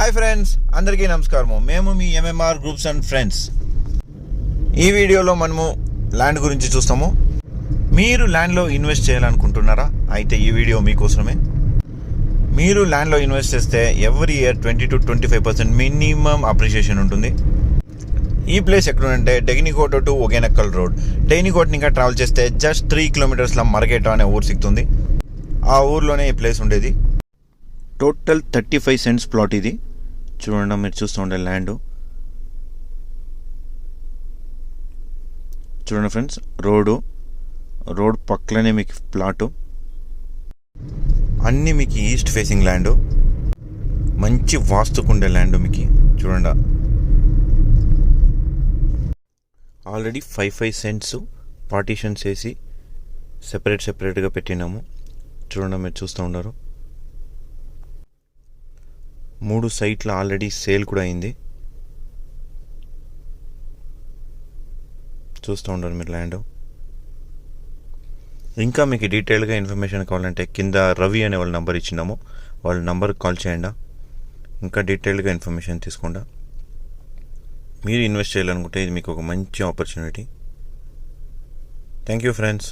Hi friends, అందరికీ నమస్కారము. మేము మీ ఎంఎంఆర్ గ్రూప్స్ అండ్ ఫ్రెండ్స్. ఈ వీడియోలో మనము ల్యాండ్ గురించి చూస్తాము. మీరు ల్యాండ్లో ఇన్వెస్ట్ చేయాలనుకుంటున్నారా? అయితే ఈ వీడియో మీకోసమే. మీరు ల్యాండ్లో ఇన్వెస్ట్ చేస్తే every year 20 to 25% minimum appreciation ఉంటుంది. ఈ ప్లేస్ ఎక్కడుంటే డెగ్నికోట టు ఒగేనక్కల్ రోడ్. డెగ్నికోటని ఇంకా ట్రావెల్ చేస్తే జస్ట్ 3 kilometers మర్గేట అనే ఊరు సిక్తుంది. ఆ ఊర్లోనే ఈ ప్లేస్ ఉండేది. టోటల్ 35 cents ప్లాట్ ఇది. చూడండి, మీరు చూస్తూ ఉండే ల్యాండ్ చూడండి ఫ్రెండ్స్. రోడ్ పక్కనే మీకు ప్లాటు. అన్నీ మీకు ఈస్ట్ ఫేసింగ్ ల్యాండ్, మంచి వాస్తుకుండే ల్యాండ్ మీకు. చూడండి, ఆల్రెడీ 5 cents పార్టీషన్స్ వేసి సెపరేట్గా పెట్టినాము. చూడండి, మీరు చూస్తూ ఉన్నారు. 3 సైట్లు ఆల్రెడీ సేల్ కూడా అయింది. చూస్తూ ఉండరు మీరు ల్యాండ్. ఇంకా మీకు డీటెయిల్గా ఇన్ఫర్మేషన్ కావాలంటే కింద రవి అనే వాళ్ళ నెంబర్ ఇచ్చినాము. వాళ్ళ నెంబర్కి కాల్ చేయండి. ఇంకా డీటెయిల్గా ఇన్ఫర్మేషన్ తీసుకోండి. మీరు ఇన్వెస్ట్ చేయాలనుకుంటే ఇది మీకు ఒక మంచి ఆపర్చునిటీ. Thank you friends.